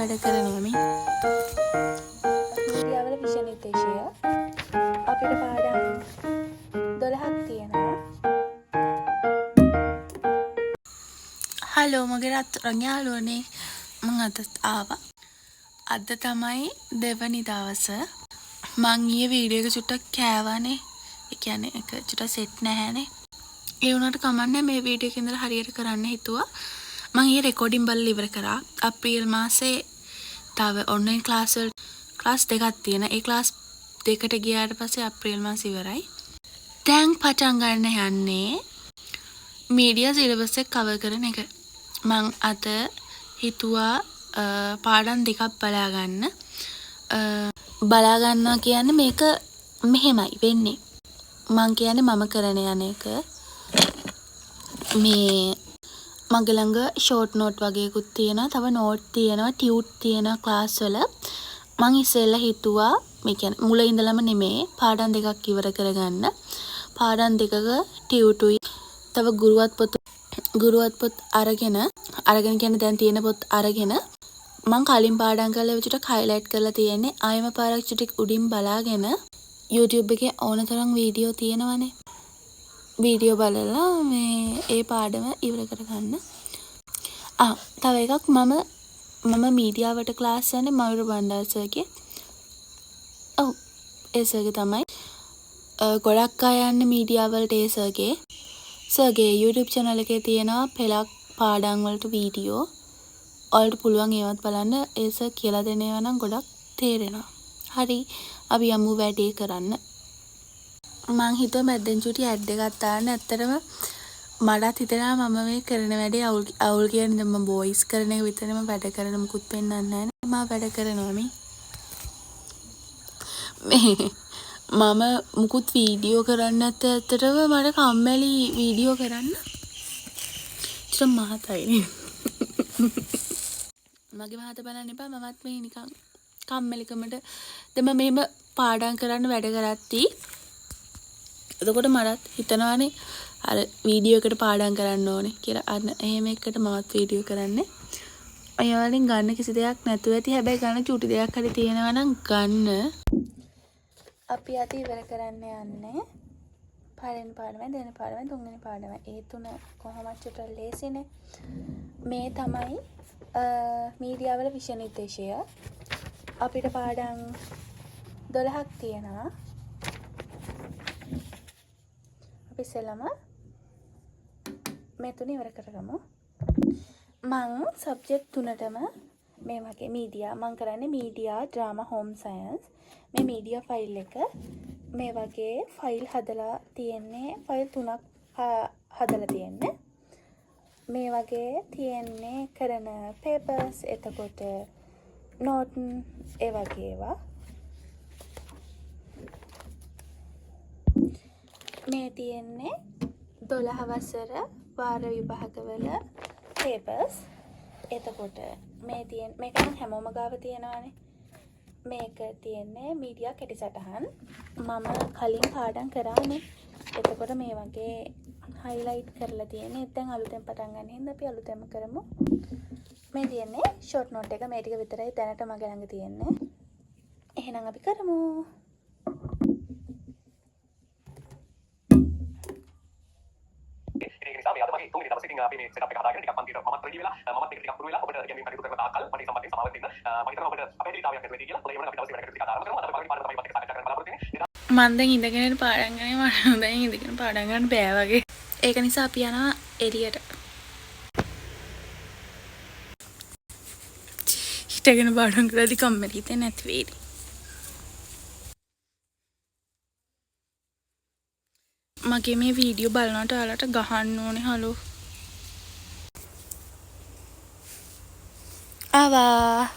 වැඩ කරනවා මේ. මීඩියාවල විෂය නිර්දේශය අපිට පාඩම් 12ක් තියෙනවා. හලෝ මගේ රත්තරන් යාළුවනේ මං අදත් ආවා. අද තමයි දෙවනි දවස. මං ඊයේ වීඩියෝ එක චුට්ටක් කෑවානේ. ඒ කියන්නේ ඒක චුට්ටක් සෙට් නැහැනේ. ඒ වුණාට කමන්නේ මේ වීඩියෝ එක ඉඳලා හරියට කරන්න හිතුවා. මං ඊයේ රෙකෝඩින් බලලා ඉවර කරා. අප්‍රේල් මාසේ තව ඔන්ලයින් ක්ලාස් දෙකක් තියෙන. ඒ ක්ලාස් දෙකට ගියාට පස්සේ අප්‍රේල් මාසේ ඉවරයි. දැන් පටන් ගන්න යන්නේ මීඩියා සිලබස් එක කවර් කරන එක. මං අද හිතුවා පාඩම් දෙකක් බලා ගන්නවා කියන්නේ මේක මෙහෙමයි වෙන්නේ. මං කියන්නේ මම කරන යන එක මේ මගේ ළඟ ෂෝට් නෝට් වගේකුත් තියෙනවා. තව නෝට් තියෙනවා, ටියුට් තියෙනවා ක්ලාස් වල. මං ඉස්සෙල්ලා හිතුවා මේ කියන්නේ මුල ඉඳලම නෙමෙයි පාඩම් දෙකක් ඉවර කරගන්න. පාඩම් දෙකක ටියුටුයි තව ගුරුවත් පොත් අරගෙන කියන්නේ දැන් තියෙන පොත් අරගෙන මං කලින් පාඩම් කරලා විතරක් හයිලයිට් කරලා තියෙන්නේ. ආයෙම පාරක් චුටික් උඩින් බලාගෙන YouTube එකේ ඕන තරම් වීඩියෝ තියෙනවනේ. වීඩියෝ බලලා මේ ඒ පාඩම ඉවර කරගන්න. තව එකක් මම මීඩියාවට ක්ලාස් යන්නේ මයුර බණ්ඩාර සර්ගේ. ඒ සර්ගේ තමයි ගොඩක් අය යන්නේ මීඩියා වලට. ඒ සර්ගේ YouTube channel එකේ තියෙනවා පෙළක් පාඩම් වලට වීඩියෝ. ඔයාලට පුළුවන් ඒවත් බලන්න. ඒ සර් කියලා දෙන ඒවා නම් ගොඩක් තේරෙනවා. හරි අපි යමු වැඩේ කරන්න. මං හිතුවා මැද්දෙන් චුටි ඇඩ් එකක් දාන්න. ඇත්තටම මටත් හිතෙනවා මම මේ කරන වැඩේ අවුල් කියන්නේ මම වොයිස් කරන එක විතරම වැඩ කරන මුකුත් පෙන්වන්නේ නැහැ නේ. මම වැඩ කරනවා මේ මම මුකුත් වීඩියෝ කරන්නේ නැත්te ඇත්තටම මට කම්මැලි වීඩියෝ කරන්න. චුට්ටක් මහතයි නේ. මගේ මහත බලන්න එපා. මමත් මේ නිකන් කම්මැලිකමට දෙම මෙහෙම පාඩම් කරන්න වැඩ කරද්දී එතකොට මටත් හිතනවානේ අර වීඩියෝ එකට පාඩම් කරන්න ඕනේ කියලා. අන්න එහෙම එකට මමත් වීඩියෝ කරන්නේ. ඔය වලින් ගන්න කිසි දෙයක් නැතුව ඇති. හැබැයි ගන්න චුටි දෙයක් හරි තියෙනවා නම් ගන්න. අපි අද ඉවර කරන්න යන්නේ පළවෙනි පාඩමයි, දෙවෙනි පාඩමයි, තුන්වෙනි පාඩමයි. ඒ තුන කොහොමද චුට්ටක් ලේසිනේ. මේ තමයි මීඩියාවල විෂය නිර්දේශය. අපිට පාඩම් 12ක් තියෙනවා. අපි ඉස්සෙල්ලම මේ තුන ඉවර කරගමු. මං සබ්ජෙක්ට් තුනටම මේ වගේ මීඩියා මං කරන්නේ මීඩියා, ඩ්‍රාමා, හෝම් සයන්ස්. මේ මීඩියා ෆයිල් එක මේ වගේ ෆයිල් හදලා තියෙන්නේ. ෆයිල් 3ක් හදලා තියෙන්නේ. මේ වගේ තියෙන්නේ කරන පේපර්ස්, එතකොට නෝට් ඒ වගේ ඒවා. මේ තියෙන්නේ 12 වසර වාර විභාගවල පේපර්ස්. එතකොට මේක නම් හැමෝම ගාව තියෙනවානේ. මේක තියෙන්නේ මීඩියා කෙටි සටහන්. මම කලින් පාඩම් කරානේ. එතකොට මේ වගේ හයිලයිට් කරලා තියෙන්නේ. දැන් අලුතෙන් පටන් ගන්න හින්දා අපි අලුතෙන්ම කරමු. මේ තියෙන්නේ ෂෝට් නෝට් එක. මේ ටික විතරයි දැනට මගේ ළඟ තියෙන්නේ. එහෙනම් අපි කරමු. තුන්වෙනි දවසේ ඉතින් අපි මේ සෙටප් එක හදාගෙන ටිකක් පන්තියට මමත් රෙඩි වෙලා මමත් එක ටිකක් පුරු වෙලා ඔබට ඉගෙනීම කටයුතු කරන තාක්කල් මට සම්බන්ධයෙන් සමාව දෙන්න. මම හිතනවා ඔබට අපේක්ෂාවක් නැති වෙයි කියලා. ඔය වුණා අපි දවසේ වැඩ කටයුතු ටික ආරම්භ කරමු. අද අපි පළවෙනි පාඩම තමයි සාකච්ඡා කරන්න බලාපොරොත්තු වෙන්නේ. මන් දැන් ඉඳගෙන පාඩම් ගන්නේ මට දැන් ඉඳගෙන පාඩම් ගන්න බෑ වගේ. ඒක නිසා අපි යනවා එළියට. හිටගෙන පාඩම් කරද්දි කම්මැලි හිතෙන්නේ නැති වෙයි. මගේ මේ වීඩියෝ බලනකොට ඔයාලට ගහන්න ඕනේ හලෝ. ආවා